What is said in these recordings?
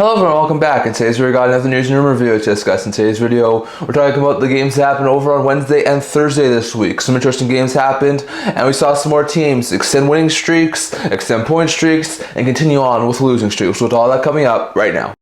Hello everyone, welcome back. In today's video, we got another news and rumor review to discuss. In today's video, we're talking about the games that happened over on Wednesday and Thursday this week. Some interesting games happened, and we saw some more teams extend winning streaks, extend point streaks, and continue on with losing streaks. So with all that coming up right now.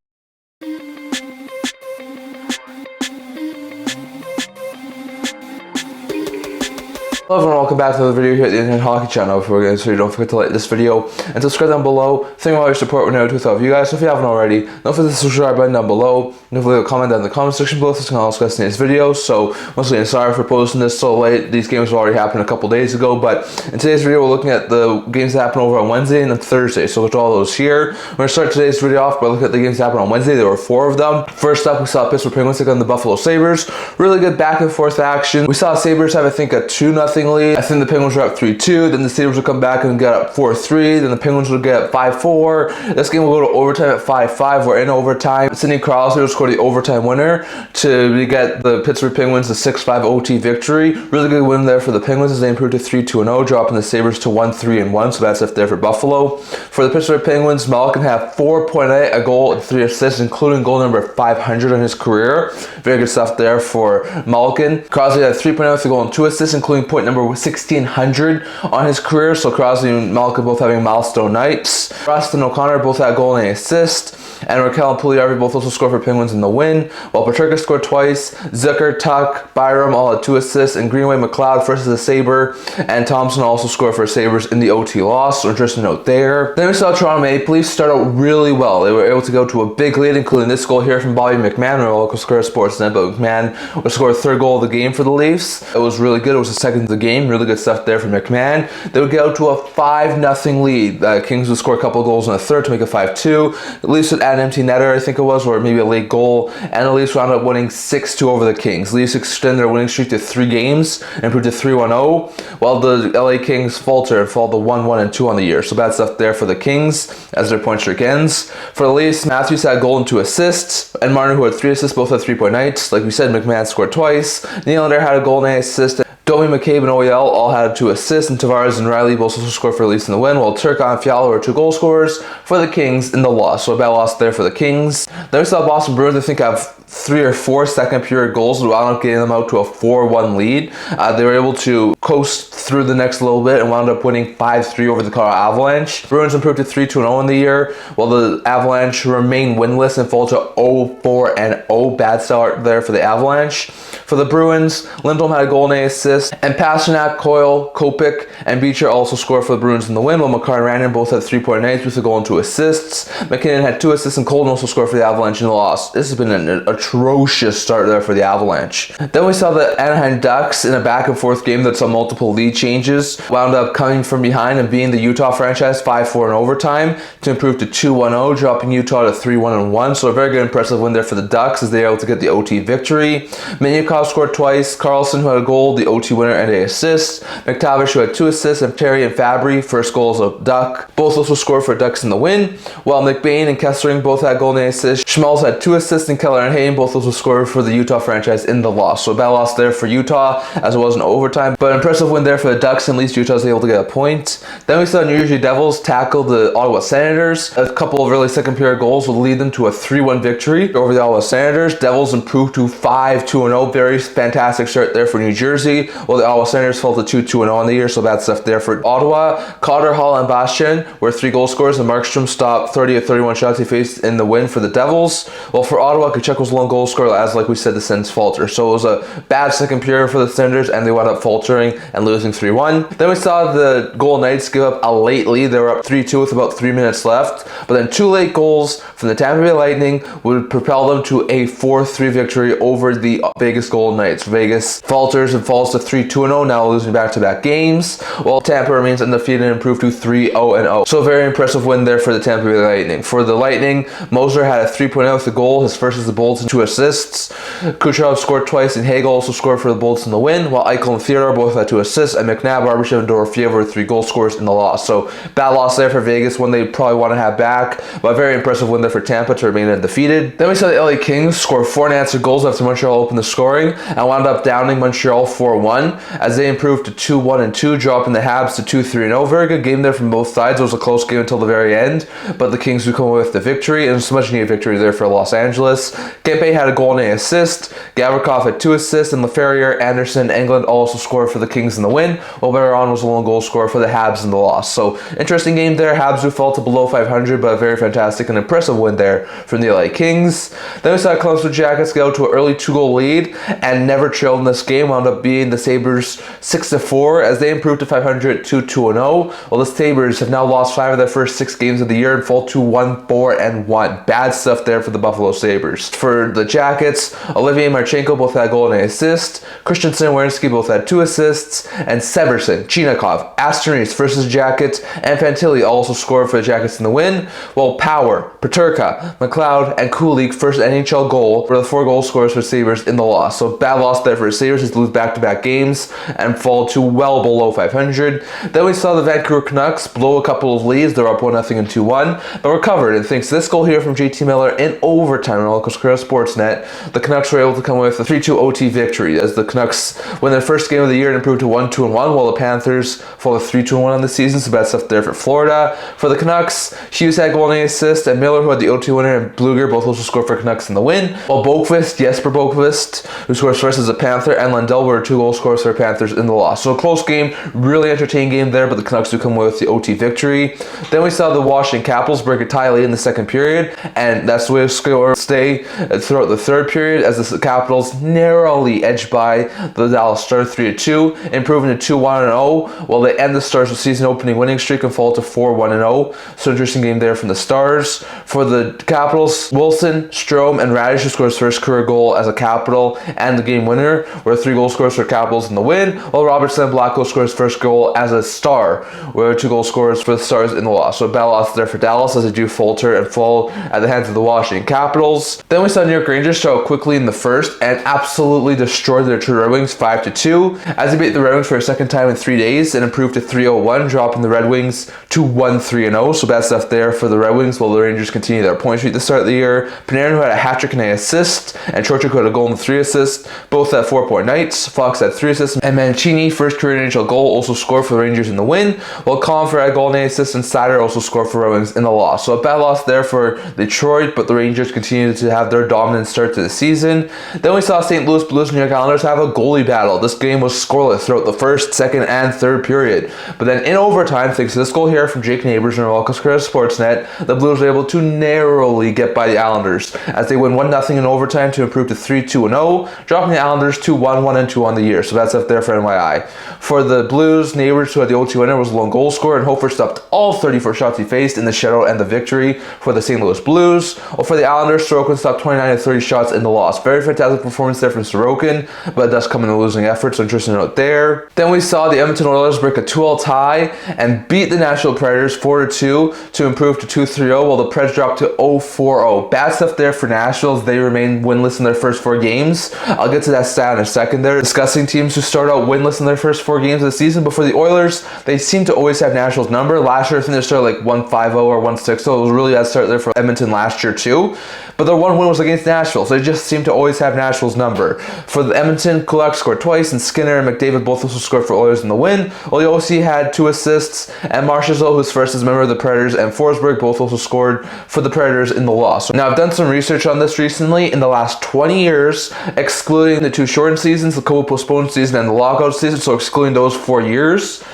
Hello everyone, welcome back to another video here at the Internet Hockey Channel. Before we get started, don't forget to like this video and subscribe down below. Thank you for all your support. We're now 2,000 of you guys. So if you haven't already, don't forget to subscribe button down below. And leave a comment down in the comment section below if this can all discuss today's video. So once again, sorry for posting this so late. These games have already happened a couple days ago, but in today's video, we're looking at the games that happened over on Wednesday and Thursday. So with all those here, we're going to start today's video off by looking at the games that happened on Wednesday. There were 4 of them. First up, we saw Pittsburgh Penguins take on the Buffalo Sabres. Really good back and forth action. We saw Sabres have, I think, a 2-0 lead. I think the Penguins were up 3-2, then the Sabres would come back and get up 4-3, then the Penguins would get up 5-4. This game will go to overtime at 5-5. We're in overtime. Sidney Crosby would score the overtime winner to get the Pittsburgh Penguins a 6-5 OT victory. Really good win there for the Penguins as they improved to 3-2-0, dropping the Sabres to 1-3-1, so that's up there for Buffalo. For the Pittsburgh Penguins, Malkin had 4.8, a goal and 3 assists, including goal number 500 in his career. Very good stuff there for Malkin. Crosby had 3.0 with a goal and 2 assists, including point number 1600 on his career, so Crosby and Malkin both having milestone nights. Rust and O'Connor both had a goal and an assist, and Raquel and Pugliarvi both also scored for Penguins in the win, while Peterka scored twice. Zucker, Tuck, Byram all had 2 assists, and Greenway, McLeod versus the Sabre, and Thompson also scored for Sabres in the OT loss, so interesting note there. Then we saw Toronto Maple Leafs start out really well. They were able to go to a big lead, including this goal here from Bobby McMahon, our local Square Sportsnet, but McMahon would score a 3rd goal of the game for the Leafs. It was really good. It was the 2nd of the game. Really good stuff there for McMahon. They would get out to a 5-0 lead. Kings would score a couple of goals in the 3rd to make it 5-2. The Leafs would add an empty netter, I think it was, or maybe a late goal, and the Leafs wound up winning 6-2 over the Kings. Leafs extend their winning streak to 3 games and improved to 3-1-0, while the LA Kings falter and fall to 1-1-2 on the year. So bad stuff there for the Kings as their point streak ends. For the Leafs, Matthews had a goal and 2 assists, and Martin, who had 3 assists, both had 3-point nights. Like we said, McMahon scored twice. Nylander had a goal and an assist. Domi, McCabe, and OEL all had 2 assists, and Tavares and Riley both also scored for the Leafs in the win, while Turcotte and Fiala were 2 goal scorers for the Kings in the loss. So a bad loss there for the Kings. Then we saw Boston Bruins, I think, have 3 or 4 second period goals, wound up getting them out to a 4-1 lead. They were able to coast through the next little bit and wound up winning 5-3 over the Colorado Avalanche. Bruins improved to 3-2-0 in the year, while the Avalanche remain winless and fall to 0-4-0. Bad start there for the Avalanche. For the Bruins, Lindholm had a goal and an assist, and Pasternak, Coyle, Kopech, and Beecher also scored for the Bruins in the win, while McCarr and Rannon both had 3-point nights with a goal and 2 assists. McKinnon had 2 assists, and Colton also scored for the Avalanche in the loss. This has been an atrocious start there for the Avalanche. Then we saw the Anaheim Ducks in a back and forth game that saw multiple lead changes, wound up coming from behind and being the Utah franchise 5-4 in overtime to improve to 2-1-0, dropping Utah to 3-1-1. So a very good impressive win there for the Ducks as they were able to get the OT victory. Minyakov scored twice, Carlson, who had a goal, the OT winner, and an assist. McTavish, who had 2 assists, and Terry and Fabry, first goals of Duck. Both also scored for Ducks in the win, while McBain and Kessering both had goal and an assist. Schmalz had 2 assists, and Keller and Hayden both also scored for the Utah franchise in the loss. So a bad loss there for Utah as it was in overtime, but impressive win there for the Ducks, and at least Utah was able to get a point. Then we saw New Jersey Devils tackle the Ottawa Senators. A couple of early second period goals would lead them to a 3-1 victory over the Ottawa Senators. Devils improved to 5-2-0. Very fantastic start there for New Jersey, while the Ottawa Senators fell to 2-2-0 on the year, so bad stuff there for Ottawa. Cotter, Hall, and Bastian were 3 goal scorers, and Markstrom stopped 30 of 31 shots he faced in the win for the Devils. Well, for Ottawa, Kachuk was the lone goal scorer, as like we said, the Sens falter. So it was a bad second period for the Senators, and they wound up faltering and losing 3-1. Then we saw the Golden Knights give up a late lead. They were up 3-2 with about 3 minutes left, but then 2 late goals from the Tampa Bay Lightning would propel them to a 4-3 victory over the Vegas Golden Knights. Vegas falters and falls to 3-2-0, now losing back-to-back games, while Tampa remains undefeated and improved to 3-0-0. So a very impressive win there for the Tampa Bay Lightning. For the Lightning, Moser had a 3.0 with the goal, his first as a Bolton and 2 assists. Kucherov scored twice, and Hagel also scored for the Bolts in the win, while Eichel and Theodore both had 2 assists, and McNabb, Barbashev, and Dorofiev were 3 goal scorers in the loss. So bad loss there for Vegas, one they probably want to have back, but a very impressive win there for Tampa to remain undefeated. Then we saw the LA Kings score 4 unanswered goals after Montreal opened the scoring, and wound up downing Montreal 4-1 as they improved to 2-1-2, dropping the Habs to 2-3-0. Very good game there from both sides. It was a close game until the very end, but the Kings would come away with the victory, and it was a much needed victory there for Los Angeles. Kempe had a goal and an assist. Gavrikov had 2 assists, and Laferriere, Anderson, Englund also scored for the Kings in the win, while Barron was the lone goal scorer for the Habs in the loss. So interesting game there. Habs who fell to below 500, but a very fantastic and impressive win there from the LA Kings. Then we saw Columbus Blue Jackets get out to an early 2-goal lead and never trailed in this game, wound up beating the Sabres 6-4 as they improved to 500 to 2-0. Well, the Sabres have now lost 5 of their first 6 games of the year and fall to 1-4-1. Bad stuff there for the Buffalo Sabres. For the Jackets, Olivier and Marchenko both had a goal and an assist. Christensen and Werenski both had 2 assists, and Severson, Chinakov, Aston-Reese versus Jackets, and Fantilli also scored for the Jackets in the win, while Power, Peterka, McLeod, and Kulik, first NHL goal, were the 4 goal scorers for Sabres in the loss. So bad loss there for the Sabres as they lose back-to-back games and fall to well below 500. Then we saw the Vancouver Canucks blow a couple of leads. They're up 1-0 and 2-1, but recovered, and thanks to this goal here from JT Miller in overtime on Local Sportsnet, the Canucks were able to come away with a 3-2 OT victory as the Canucks win their first game of the year and improved to 1-2-1, while the Panthers fall to 3-2-1 on the season. So bad stuff there for Florida. For the Canucks, Hughes had goal and assist, and Miller, who had the OT winner, and Bluger both also scored for Canucks in the win, while Boqvist, Jesper Boqvist, who scores first as a Panther, and Lundell were 2 goal scorers for Panthers in the loss. So a close game, really entertaining game there, but the Canucks do come away with the OT victory. Then we saw the Washington Capitals break a tie late in the second period, and that's the way it's going to stay throughout the third period as the Capitals narrowly edged by the Dallas Stars 3-2, improving to 2-1-0, while they end the Stars with season opening winning streak and fall to 4-1-0. So interesting game there from the Stars. For the Capitals, Wilson, Strome, and Radish, who scores first career goal as a Capital and the game winner, were 3 goal scorers for Capitals in the win, while Robertson and Blacko scores first goal as a Star, were 2 goal scorers for the Stars in the loss. So a bad loss there for Dallas as they do falter and fall at the hands of the Washington Capitals. Then we saw New York Rangers show up quickly in the first and absolutely destroyed their Detroit Red Wings 5-2 as they beat the Red Wings for a second time in 3 days and improved to 3-0-1, dropping the Red Wings to 1-3-0. So bad stuff there for the Red Wings, while the Rangers continue their point streak to start the year. Panarin, who had a hat-trick and an assist, and Trocheck, who had a goal and 3 assists, both at 4-point nights. Fox had 3 assists, and Mancini, first career NHL goal, also scored for the Rangers in the win, while Confer had a goal and an assist, and Sider also scored for Red Wings in the loss. So a bad loss there for Detroit, but the Rangers continue to have their dominant start to the season. Then we saw St. Louis Blues and New York Islanders have a goalie battle. This game was scoreless throughout the first, second, and third period. But then in overtime, thanks to this goal here from Jake Neighbors and Welcome Sportsnet, the Blues were able to narrowly get by the Islanders as they win 1-0 in overtime to improve to 3-2-0, dropping the Islanders to 1-1-2 on the year. So that's up there for NYI. For the Blues, Neighbors, who had the OT winner, was the lone goal scorer, and Hofer stopped all 34 shots he faced in the shutout and the victory for the St. Louis Blues. While for the Islanders, Sorokin stopped 29 of 30 shots in the loss. Very fantastic performance there from Sorokin, but it does come in a losing effort, so interesting note there. Then we saw the Edmonton Oilers break a 2-2 tie and beat the Nashville Predators 4-2 to improve to 2-3-0, while the Preds dropped to 0-4-0. Bad stuff there for Nashville as they remain winless in their first 4 games. I'll get to that stat in a second there, discussing teams who start out winless in their first 4 games of the season. But for the Oilers, they seem to always have Nashville's number. Last year, I think they started like 1-5-0 or 1-6-0. It was really bad start there for Edmonton last year too. But their one win was against Nashville, so they just seem to always have Nashville's number. For the Edmonton, Kulak scored twice, and Skinner and McDavid both also scored for Oilers in the win. While the OC had 2 assists, and Marchessault, who's first as a member of the Predators, and Forsberg both also scored for the Predators in the loss. Now, I've done some research on this recently. In the last 20 years, excluding the 2 shortened seasons, the COVID postponed season, and the lockout season, so excluding those 4 years,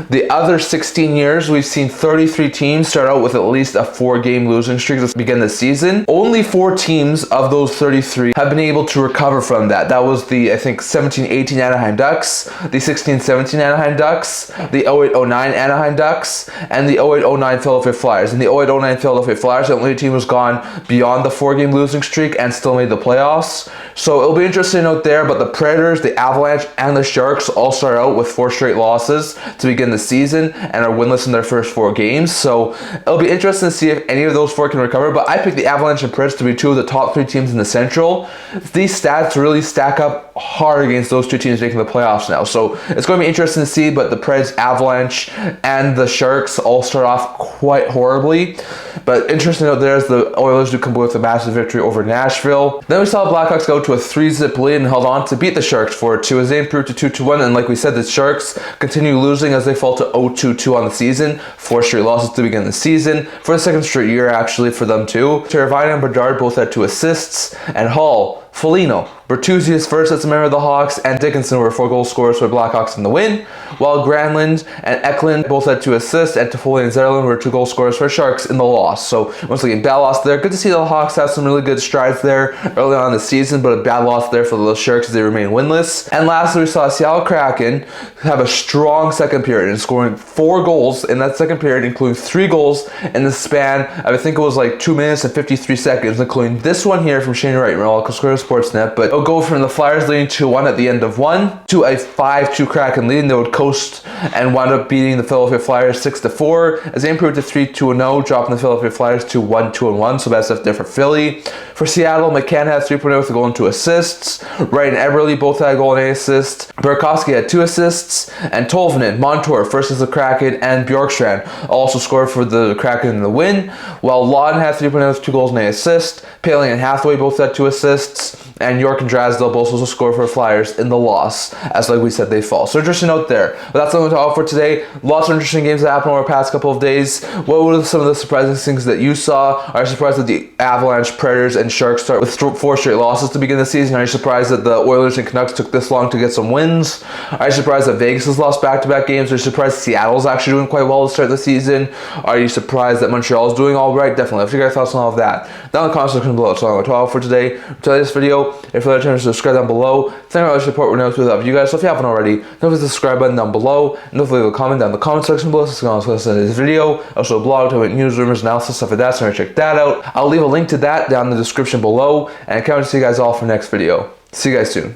the other 16 years, we've seen 33 teams start out with at least a 4-game losing streak to begin the season. Only 4 teams of those 33 have been able to recover from that. That was the, I think, 17-18 Anaheim Ducks, the 16-17 Anaheim Ducks, the 08-09 Anaheim Ducks, and the 08-09 Philadelphia Flyers. And the 08-09 Philadelphia Flyers, the only team who's gone beyond the 4-game losing streak and still made the playoffs. So it'll be interesting to note there, but the Predators, the Avalanche, and the Sharks all start out with 4 straight losses to begin begin the season and are winless in their first 4 games. So it'll be interesting to see if any of those 4 can recover. But I picked the Avalanche and Preds to be 2 of the top 3 teams in the Central. These stats really stack up hard against those 2 teams making the playoffs now. So it's going to be interesting to see. But the Preds, Avalanche, and the Sharks all start off quite horribly. But interesting to note there is the Oilers do come with a massive victory over Nashville. Then we saw the Blackhawks go to a 3-zip lead and held on to beat the Sharks 4-2 as they improved to 2-1. And like we said, the Sharks continue losing as they fall to 0-2 on the season. 4 straight losses to begin the season. For the 2nd straight year, actually, for them too. Teravainen and Bedard both had 2 assists. And Hall, Foligno, Bertuzzi is first as a member of the Hawks, and Dickinson were 4 goal scorers for the Blackhawks in the win, while Granlund and Eklund both had 2 assists, and Toffoli and Zetterlund were 2 goal scorers for Sharks in the loss. So once again, bad loss there. Good to see the Hawks have some really good strides there early on in the season, but a bad loss there for the Sharks as they remain winless. And lastly, we saw Seattle Kraken have a strong second period and scoring 4 goals in that second period, including 3 goals in the span of, I think it was like 2 minutes and 53 seconds, including this one here from Shane Wright, Sportsnet. But it'll go from the Flyers leading 2-1 at the end of 1 to a 5-2 Kraken lead. They would coast and wound up beating the Philadelphia Flyers 6-4 as they improved to 3-2-0, dropping the Philadelphia Flyers to 1-2-1. So bad stuff there for Philly. For Seattle, McCann had 3.0 with a goal and 2 assists. Wright and Eberle both had a goal and 8 assists. Burakovsky had 2 assists. And Tolvanen, Montour, first as the Kraken, and Bjorkstrand also scored for the Kraken in the win. While Lawton had 3.0 with 2 goals and 8 assists. Paling and Hathaway both had 2 assists. And York and Drysdale both also scored for the Flyers in the loss, as like we said, they fall. So interesting note there. But that's all I'm going to talk for today. Lots of interesting games that happened over the past couple of days. What were some of the surprising things that you saw? Are you surprised that the Avalanche, Predators, and Sharks start with 4 straight losses to begin the season? Are you surprised that the Oilers and Canucks took this long to get some wins? Are you surprised that Vegas has lost back-to-back games? Are you surprised Seattle's actually doing quite well to start the season? Are you surprised that Montreal's doing all right? Definitely. Let me know your thoughts on all of that down in the comment section below. So I'm going to talk for today. Until this video, if you're to subscribe down below. Thank you for the support. We're now to love you guys. So if you haven't already, don't forget the subscribe button down below. And don't forget to leave a comment down in the comment section below. So you can listen to this video. Also a blog to news, rumors, analysis, stuff like that. So check that out. I'll leave a link to that down in the description below. And I can't wait to see you guys all for the next video. See you guys soon.